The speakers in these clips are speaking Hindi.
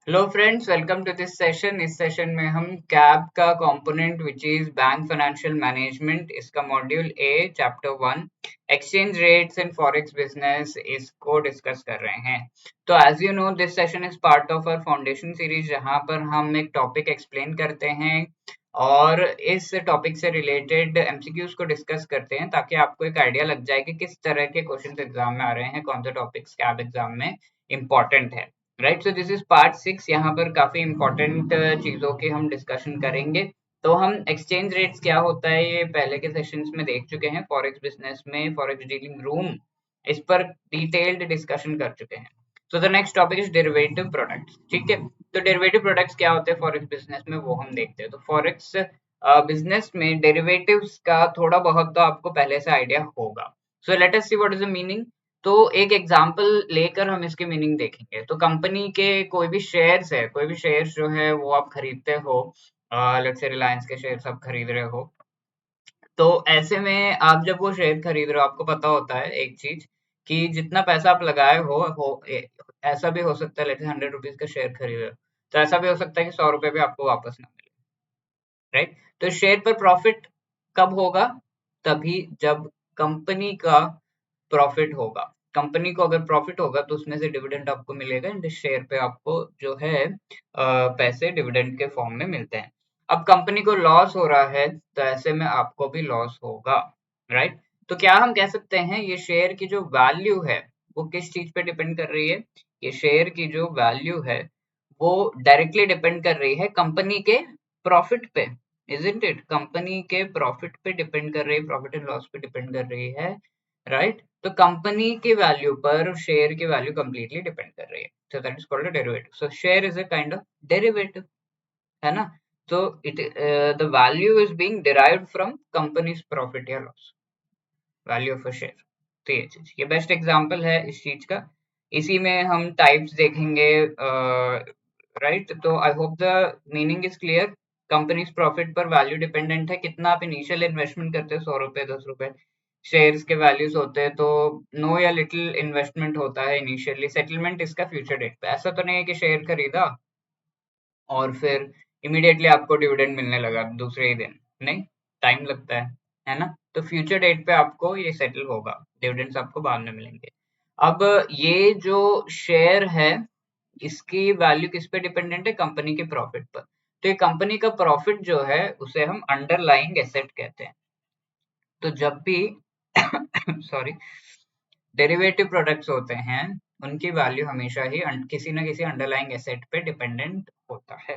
Hello friends, welcome to this session. इस सेशन में हम कैब का component which is bank financial management, इसका module A chapter 1 exchange rates and forex business इसको डिस्कस कर रहे हैं। तो as you know this session is part of our foundation series, जहां पर हम एक टॉपिक एक्सप्लेन करते हैं और इस टॉपिक से रिलेटेड एमसीक्यूज को डिस्कस करते हैं, ताकि आपको एक आइडिया लग जाए कि किस तरह के क्वेश्चन एग्जाम में आ रहे हैं, कौन से टॉपिक्स कैब एग्जाम में इंपॉर्टेंट है। Right, so this is part 6। यहाँ पर काफी इंपॉर्टेंट चीजों की हम डिस्कशन करेंगे। तो हम एक्सचेंज रेट्स क्या होता है ये पहले के सेशंस में देख चुके हैं, फॉरेक्स बिजनेस में फॉरेक्स डीलिंग रूम इस पर डिटेल्ड डिस्कशन कर चुके हैं। तो the next topic is derivative products. ठीक है, तो डेरिवेटिव प्रोडक्ट्स क्या होते हैं फॉरेक्स बिजनेस में, वो हम देखते हैं। तो फॉरेक्स बिजनेस में डेरिवेटिव्स का थोड़ा बहुत तो आपको पहले से आइडिया होगा। So let us see what is the meaning. तो एक एग्जांपल लेकर हम इसके मीनिंग देखेंगे। तो कंपनी के कोई भी शेयर्स है, कोई भी शेयर्स जो है वो आप खरीदते हो, लेट्स से रिलायंस के शेयर्स आप खरीद रहे हो। तो ऐसे में आप जब वो शेयर खरीद रहे हो, आपको पता होता है एक चीज कि जितना पैसा आप लगाए ऐसा भी हो सकता है, लेट्स से 100 रुपीज का शेयर खरीद रहे हो, तो ऐसा भी हो सकता है कि 100 रुपए भी आपको वापस ना मिले। राइट, तो शेयर पर प्रॉफिट कब होगा? तभी जब कंपनी का प्रॉफिट होगा। कंपनी को अगर प्रॉफिट होगा तो उसमें से डिविडेंड आपको मिलेगा, एंड शेयर पे आपको जो है पैसे डिविडेंड के फॉर्म में मिलते हैं। अब कंपनी को लॉस हो रहा है तो ऐसे में आपको भी लॉस होगा। राइट, तो क्या हम कह सकते हैं ये शेयर की जो वैल्यू है वो किस चीज पे डिपेंड कर रही है? ये शेयर की जो वैल्यू है वो डायरेक्टली डिपेंड कर रही है कंपनी के प्रॉफिट पे। Isn't it? कंपनी के प्रॉफिट पे डिपेंड कर रही है, प्रॉफिट एंड लॉस पे डिपेंड कर रही है। राइट, तो कंपनी की वैल्यू पर शेयर की वैल्यू कंप्लीटली डिपेंड कर रही है। So that is called a derivative. So share is a kind of derivative, है ना? तो it the value is being derived from companies profit या loss, value of a share. तो ये चीज, ये बेस्ट एग्जांपल है इस चीज का। इसी में हम टाइप्स देखेंगे। राइट, तो I hope the meaning is clear. Companies profit पर वैल्यू डिपेंडेंट है, कितना आप इनिशियल इन्वेस्टमेंट करते हो, 100 रुपए 10 रुपए शेयर्स के वैल्यूज होते हैं। तो नो या लिटिल इन्वेस्टमेंट होता है इनिशियली, सेटलमेंट इसका फ्यूचर डेट पे। ऐसा तो नहीं है कि शेयर खरीदा और फिर इमीडिएटली आपको डिविडेंड मिलने लगा दूसरे ही दिन। नहीं, टाइम लगता है ना? तो फ्यूचर डेट पे आपको ये सेटल होगा, डिविडेंड्स आपको बाद में मिलेंगे। अब ये जो शेयर है इसकी वैल्यू किस पे डिपेंडेंट है? कंपनी के प्रॉफिट पर। तो ये कंपनी का प्रॉफिट जो है उसे हम अंडरलाइंग एसेट कहते हैं। तो जब भी सॉरी, डेरिवेटिव प्रोडक्ट्स होते हैं उनकी वैल्यू हमेशा ही किसी ना किसी अंडरलाइंग एसेट पे डिपेंडेंट होता है।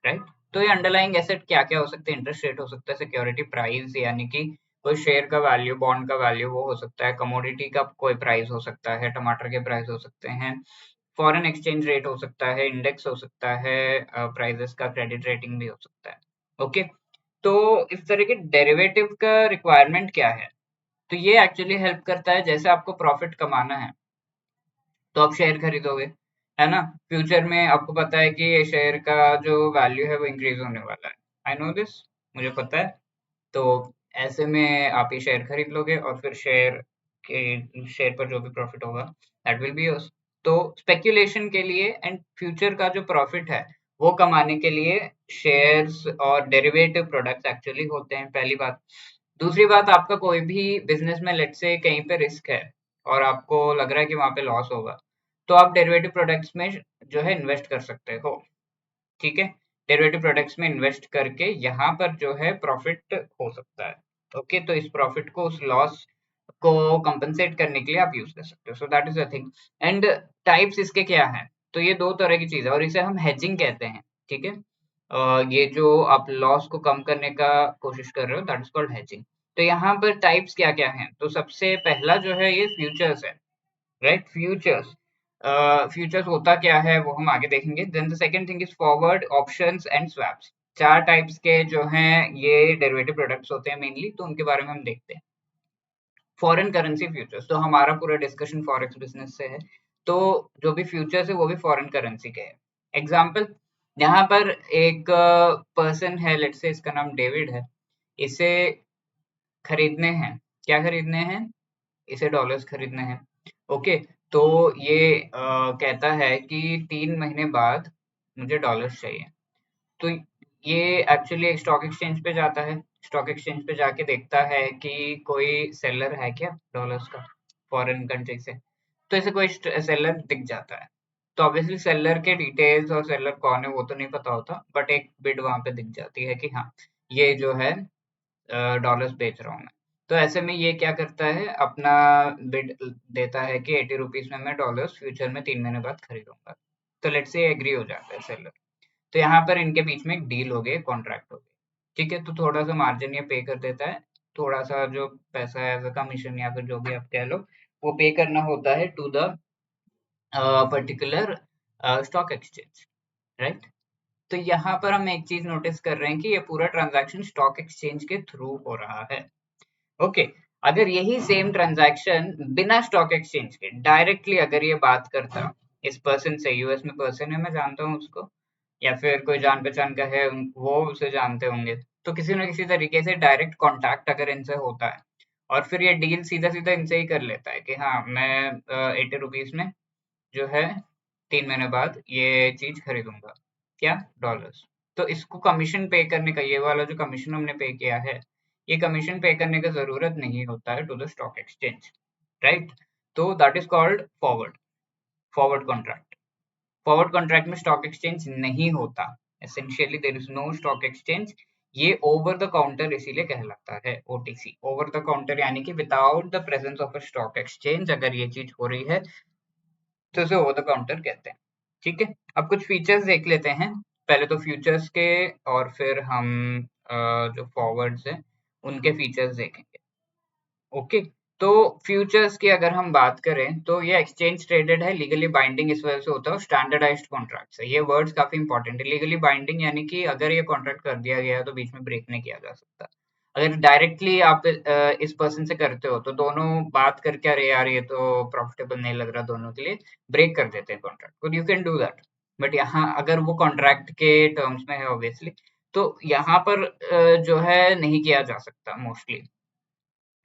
राइट, तो ये अंडरलाइंग एसेट क्या क्या हो सकते हैं? इंटरेस्ट रेट हो सकता है, सिक्योरिटी प्राइस यानी कि कोई शेयर का वैल्यू, बॉन्ड का वैल्यू वो हो सकता है, कमोडिटी का कोई प्राइस हो सकता है, टमाटर के प्राइस हो सकते हैं, फॉरेन एक्सचेंज रेट हो सकता है, इंडेक्स हो सकता है, प्राइजेस का क्रेडिट रेटिंग भी हो सकता है। ओके, तो इस तरह के डेरिवेटिव का रिक्वायरमेंट क्या है? तो ये एक्चुअली हेल्प करता है, जैसे आपको प्रॉफिट कमाना है तो आप शेयर खरीदोगे, है ना? फ्यूचर में आपको पता है कि ये शेयर का जो वैल्यू है वो इंक्रीज होने वाला है। आई नो दिस, मुझे पता है। तो ऐसे में आप ये शेयर खरीद लोगे और फिर शेयर पर जो भी प्रॉफिट होगा दैट विल बी योर्स। तो स्पेक्यूलेशन के लिए एंड फ्यूचर का जो प्रॉफिट है वो कमाने के लिए शेयर्स और डेरिवेटिव प्रोडक्ट्स एक्चुअली होते हैं, पहली बात। दूसरी बात, आपका कोई भी बिजनेस में लेट्स से कहीं पे रिस्क है और आपको लग रहा है कि वहां पे लॉस होगा, तो आप डेरिवेटिव प्रोडक्ट्स में जो है इन्वेस्ट कर सकते हो। ठीक है, डेरिवेटिव प्रोडक्ट्स में इन्वेस्ट करके यहाँ पर जो है प्रॉफिट हो सकता है। ओके, तो इस प्रॉफिट को, उस लॉस को कंपनसेट करने के लिए आप यूज कर सकते हो। सो that is the thing. And types इसके क्या है? तो ये दो तरह की चीज है और इसे हम हेजिंग कहते हैं। ठीक है, ये जो आप लॉस को कम करने का कोशिश कर रहे हो दैट इज कॉल्ड हेजिंग। तो यहाँ पर टाइप्स क्या क्या हैं? तो सबसे पहला जो है ये फ्यूचर्स है। Right, futures. फ्यूचर्स होता क्या है वो हम आगे देखेंगे। Then the second thing is forward, options and swaps. चार टाइप्स के जो हैं ये डेरिवेटिव प्रोडक्ट्स होते हैं मेनली, तो उनके बारे में हम देखते हैं। फॉरेन करेंसी फ्यूचर्स, तो हमारा पूरा डिस्कशन फॉरेक्स बिजनेस से है, तो जो भी फ्यूचर्स है वो भी फॉरेन करेंसी के है। एग्जाम्पल, यहाँ पर एक पर्सन है, लेट्स से इसका नाम डेविड है, इसे खरीदने हैं, क्या खरीदने हैं? इसे डॉलर्स खरीदने हैं। ओके, तो ये कहता है कि 3 महीने बाद मुझे डॉलर्स चाहिए। तो ये एक्चुअली एक स्टॉक एक्सचेंज पे जाता है, स्टॉक एक्सचेंज पे जाके देखता है कि कोई सेलर है क्या डॉलर्स का फॉरेन कंट्री से। तो ऐसे कोई सेलर दिख जाता है, तो ऑब्वियसली सेलर के डिटेल्स और सेलर कौन है वो तो नहीं पता होता, बट एक बिड वहां पे दिख जाती है कि हाँ ये जो है डॉलर्स बेच रहा हूँ मैं। तो ऐसे में ये क्या करता है, अपना बिड देता है कि 80 रुपीज में मैं डॉलर्स फ्यूचर में 3 महीने बाद खरीदूंगा। तो लेट्स से एग्री हो जाता है सेलर। तो यहाँ पर इनके बीच में एक डील हो गई, कॉन्ट्रैक्ट हो गई, ठीक है। तो थोड़ा सा मार्जिन ये पे कर देता है, थोड़ा सा जो पैसा है एज अ कमीशन या फिर जो भी आप कह लो, वो पे करना होता है to the particular stock exchange, right. तो यहाँ पर हम एक चीज नोटिस कर रहे हैं कि ये पूरा ट्रांजैक्शन स्टॉक एक्सचेंज के थ्रू हो रहा है। ओके, अगर यही सेम ट्रांजैक्शन बिना स्टॉक एक्सचेंज के डायरेक्टली अगर ये बात करता इस पर्सन से, यूएस में पर्सन है मैं जानता हूँ उसको, या फिर कोई जान पहचान का है वो उसे जानते होंगे, तो किसी न किसी तरीके से डायरेक्ट कांटेक्ट अगर इनसे होता है और फिर ये डील सीधा सीधा इनसे ही कर लेता है कि हाँ मैं 80 रुपीज में जो है 3 महीने बाद ये चीज खरीदूंगा, क्या डॉलर्स। तो इसको कमीशन पे करने का, ये वाला जो कमीशन हमने पे किया है, ये कमीशन पे करने का जरूरत नहीं होता है to the stock exchange, right. तो that is called forward, forward contract. Forward contract में स्टॉक एक्सचेंज नहीं होता, essentially there is no stock exchange. ये ओवर द काउंटर इसीलिए कहलाता है ओटीसी, ओवर द काउंटर, यानी कि without the presence of a stock exchange अगर ये चीज हो रही है तो इसे ओवर द काउंटर कहते हैं, ठीक है। अब कुछ फीचर्स देख लेते हैं, पहले तो फ्यूचर्स के, और फिर हम जो फॉरवर्ड्स है उनके फीचर्स देखेंगे। ओके, तो फ्यूचर्स की अगर हम बात करें तो ये एक्सचेंज ट्रेडेड है, लीगली बाइंडिंग इस वजह से होता है, स्टैंडर्डाइज्ड कॉन्ट्रैक्ट्स है। ये वर्ड्स काफी इंपॉर्टेंट है, लीगली बाइंडिंग यानी कि अगर ये कॉन्ट्रैक्ट कर दिया गया है तो बीच में ब्रेक नहीं किया जा सकता। अगर डायरेक्टली आप इस पर्सन से करते हो तो दोनों बात करके अरे यार ये तो प्रॉफिटेबल नहीं लग रहा दोनों के लिए, ब्रेक कर देते हैं कॉन्ट्रैक्ट को, you can do that. But यहाँ अगर वो कॉन्ट्रैक्ट के टर्म्स में है ऑब्वियसली, तो यहाँ पर जो है नहीं किया जा सकता मोस्टली,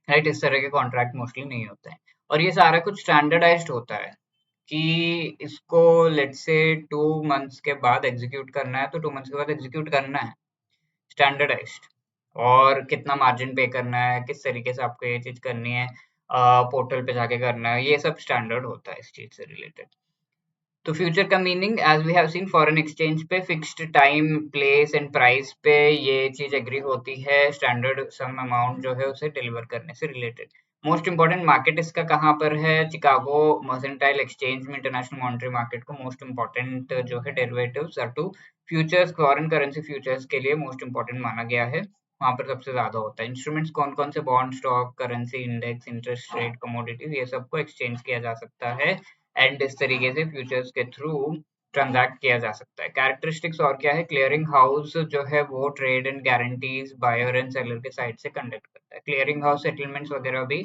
राइट। इस तरह के कॉन्ट्रैक्ट मोस्टली नहीं होते हैं, और ये सारा कुछ स्टैंडर्डाइज्ड होता है कि इसको लेट्स से 2 मंथ्स के बाद एग्जीक्यूट करना है तो 2 मंथ्स के बाद एग्जीक्यूट करना है, स्टैंडर्डाइज्ड। और कितना मार्जिन पे करना है, किस तरीके से आपको ये चीज करनी है, पोर्टल पे जाके करना है, ये सब स्टैंडर्ड होता है इस चीज से रिलेटेड। तो फ्यूचर का meaning as we have seen, foreign exchange पे fixed time place and price पे ये चीज एग्री होती है, स्टैंडर्ड सम अमाउंट जो है उसे डिलीवर करने से रिलेटेड। मोस्ट इंपॉर्टेंट मार्केट इसका कहाँ पर है, चिकागो मर्सेंटाइल एक्सचेंज में, इंटरनेशनल मॉनेटरी मार्केट को मोस्ट इंपॉर्टेंट जो है derivatives are to futures, foreign currency futures के लिए मोस्ट इंपॉर्टेंट माना गया है, वहां पर सबसे ज्यादा होता है। इंस्ट्रूमेंट्स कौन कौन से, bond, stock, currency, index, interest rate, commodities, ये सबको एक्सचेंज किया जा सकता है एंड इस तरीके से फ्यूचर्स के थ्रू ट्रांजैक्ट किया जा सकता है। कैरेक्टरिस्टिक्स और क्या है, क्लियरिंग हाउस जो है वो trade and guarantees buyer and seller के साइड से कंडक्ट करता है, क्लियरिंग हाउस सेटलमेंट्स वगैरह भी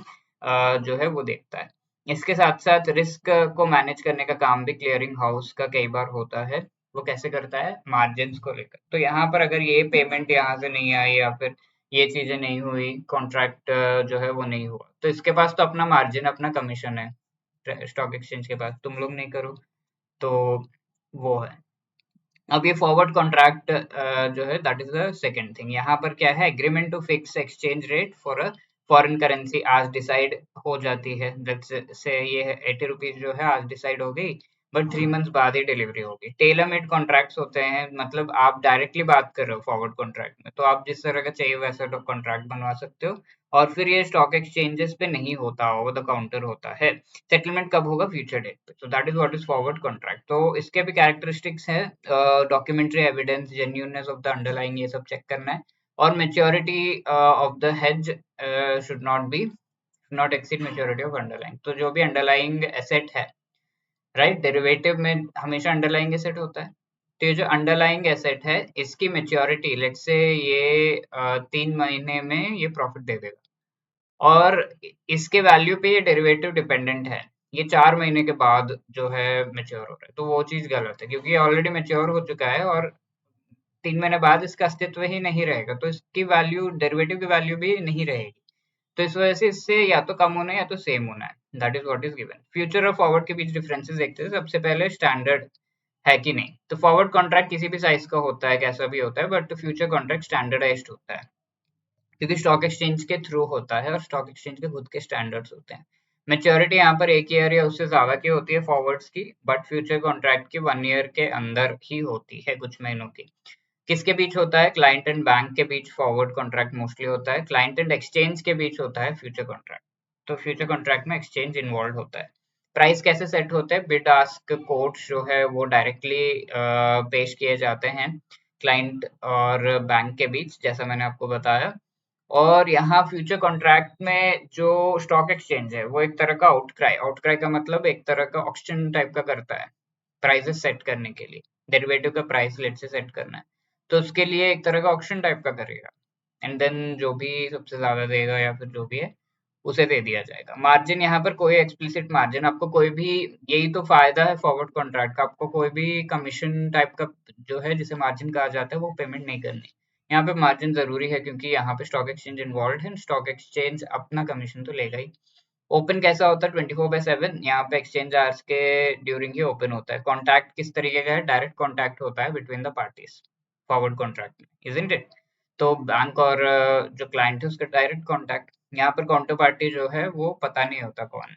जो है वो देखता है। इसके साथ साथ रिस्क को मैनेज करने का काम भी क्लियरिंग हाउस का कई बार होता है, वो कैसे करता है, मार्जिन को लेकर। तो यहाँ पर अगर ये पेमेंट यहाँ से नहीं आई या फिर ये चीजें नहीं हुई, कॉन्ट्रैक्ट जो है वो नहीं हुआ, तो इसके पास तो अपना मार्जिन, अपना कमीशन है स्टॉक एक्सचेंज के पास, तुम लोग नहीं करो तो वो है। अब ये फॉरवर्ड कॉन्ट्रैक्ट जो है that is the second thing. यहाँ पर क्या है, agreement to fix exchange rate for a foreign currency आज डिसाइड हो जाती है, से ये 80 रुपीज जो है आज डिसाइड हो गई, बट 3 मंथ्स बाद ही डिलीवरी होगी। टेलर मेड कॉन्ट्रैक्ट्स होते हैं, मतलब आप डायरेक्टली बात कर रहे हो फॉरवर्ड कॉन्ट्रैक्ट में, तो आप जिस तरह का चाहिए वैसा कॉन्ट्रैक्ट बनवा सकते हो, और फिर ये स्टॉक एक्सचेंजेस पे नहीं होता, ओवर द काउंटर होता है। सेटलमेंट कब होगा, फ्यूचर डेट पे। तो that is what is forward contract. तो इसके भी कैरेक्टरिस्टिक्स है, documentary evidence, genuineness of the underlying, ये सब चेक करना है, और maturity of the hedge should not be, not exceed maturity of underlying. तो जो भी अंडरलाइंग एसेट है, राइट, डेरिवेटिव में हमेशा अंडरलाइंग एसेट होता है, तो ये जो अंडरलाइंग एसेट है इसकी मेच्योरिटी लेट्स से ये 3 महीने में ये प्रॉफिट दे देगा, और इसके वैल्यू पे ये डेरिवेटिव डिपेंडेंट है, ये 4 महीने के बाद जो है मेच्योर हो रहा है, तो वो चीज गलत है क्योंकि ये ऑलरेडी मेच्योर हो चुका है और 3 महीने बाद इसका अस्तित्व ही नहीं रहेगा, तो इसकी वैल्यू, डेरिवेटिव की वैल्यू भी नहीं रहेगी। तो इस वजह से इससे या तो कम होना है या तो सेम होना है, that is what is given. Future और फॉरवर्ड के बीच डिफरेंसेस देखते हैं। सबसे पहले स्टैंडर्ड, है कि नहीं। तो फॉरवर्ड कॉन्ट्रैक्ट किसी भी साइज का होता है, कैसा भी होता है, बट फ्यूचर कॉन्ट्रैक्ट स्टैंडर्डाइज्ड होता है क्योंकि स्टॉक एक्सचेंज के थ्रू होता है और स्टॉक एक्सचेंज के खुद के स्टैंडर्ड्स होते हैं। मैच्योरिटी यहाँ पर 1 ईयर या उससे ज्यादा की होती है फॉरवर्ड्स की, बट फ्यूचर कॉन्ट्रैक्ट की 1 ईयर के अंदर ही होती है, कुछ महीनों की। किसके बीच होता है? क्लाइंट एंड बैंक के बीच फॉरवर्ड कॉन्ट्रैक्ट मोस्टली होता है। क्लाइंट एंड एक्सचेंज के बीच होता है फ्यूचर कॉन्ट्रैक्ट। तो फ्यूचर कॉन्ट्रैक्ट में एक्सचेंज इन्वॉल्व होता है। प्राइस कैसे सेट होते हैं? बिड आस्क कोट्स जो है वो डायरेक्टली पेश किए जाते हैं क्लाइंट और बैंक के बीच, जैसा मैंने आपको बताया। और यहाँ फ्यूचर कॉन्ट्रैक्ट में जो स्टॉक एक्सचेंज है वो एक तरह का आउटक्राई, आउटक्राई का मतलब एक तरह का ऑक्शन टाइप का करता है प्राइसेस सेट करने के लिए। डेरिवेटिव का प्राइस लेट से सेट करना है, तो उसके लिए एक तरह का ऑक्शन टाइप का करेगा, एंड देन जो भी सबसे ज्यादा देगा या फिर जो भी है उसे दे दिया जाएगा। मार्जिन यहाँ पर कोई एक्सप्लिसिट मार्जिन आपको कोई भी, यही तो फायदा है फॉरवर्ड कॉन्ट्रैक्ट का, आपको कोई भी कमीशन टाइप का जो है जिसे मार्जिन कहा जाता है वो पेमेंट नहीं करनी। यहाँ पे मार्जिन जरूरी है क्योंकि यहाँ पे स्टॉक एक्सचेंज इन्वॉल्व है, स्टॉक एक्सचेंज अपना कमीशन तो लेगा ही। ओपन कैसा होता है? 24/7। यहाँ पे एक्सचेंज आवर्स के ड्यूरिंग ही ओपन होता है। कॉन्टैक्ट किस तरीके का है? डायरेक्ट कॉन्टैक्ट होता है between the parties forward contract में, इजंट इट? तो बैंक और जो क्लाइंट है उसका डायरेक्ट कॉन्टैक्ट। यहाँ पर काउंटर पार्टी जो है वो पता नहीं होता कौन है।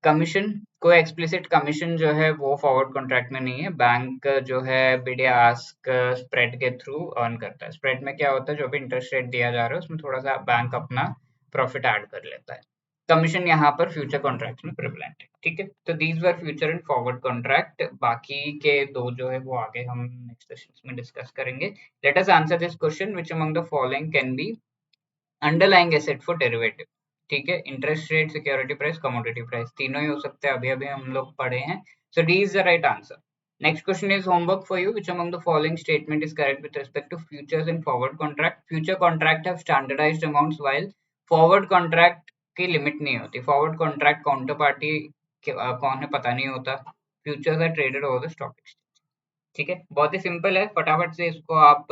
कमीशन, कोई एक्सप्लिसिट कमीशन जो है वो फॉरवर्ड कॉन्ट्रैक्ट में नहीं है। बैंक जो है बिड या आस्क स्प्रेड के थ्रू अर्न करता है। स्प्रेड में क्या होता है? जो भी इंटरेस्ट रेट दिया जा रहा है उसमें थोड़ा सा बैंक अपना प्रॉफिट ऐड कर लेता है। कमीशन यहाँ पर फ्यूचर कॉन्ट्रैक्ट में प्रिवलेंट है, ठीक है। तो these were future and forward contract. बाकी के दो जो है वो आगे हम नेक्स्ट सेशंस में डिस्कस करेंगे। Let us answer this question, which among the following can be underlying asset for derivative? ठीक है, interest rate, security price, commodity price, तीनों ही हो सकते हैं, अभी अभी हम लोग पढ़े हैं। So D is the right answer. Next question is homework for you, which among the following statement is correct with respect to futures and forward contract? Future contract have standardised amounts while forward contract की लिमिट नहीं होती। फॉरवर्ड कॉन्ट्रैक्ट काउंटर पार्टी कौन है पता नहीं होता। Futures are traded over the stock exchange. ठीक है, बहुत ही सिंपल है, फटाफट से इसको आप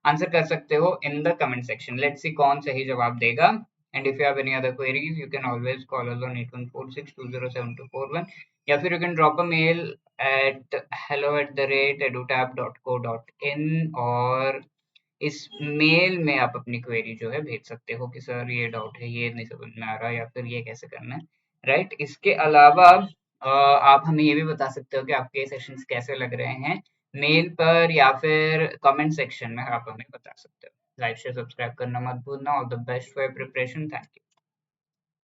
आंसर कर सकते हो in the comment section. Let's see कौन सही जवाब देगा। And if you have any other queries you can always call us on 8146207241, या फिर you can drop a mail at hello@edutab.co.in, और इस मेल में आप अपनी क्वेरी जो है भेज सकते हो कि सर ये डाउट है, ये नहीं समझ में आ रहा, या फिर ये कैसे करना है, राइट। इसके अलावा आप हमें ये भी बता सकते हो कि आपके सेशंस कैसे लग रहे हैं, मेल पर या फिर कमेंट सेक्शन में आप हमें बता सकते हो। लाइक शेयर सब्सक्राइब करना मत भूलना। All the best for preparation. Thank you.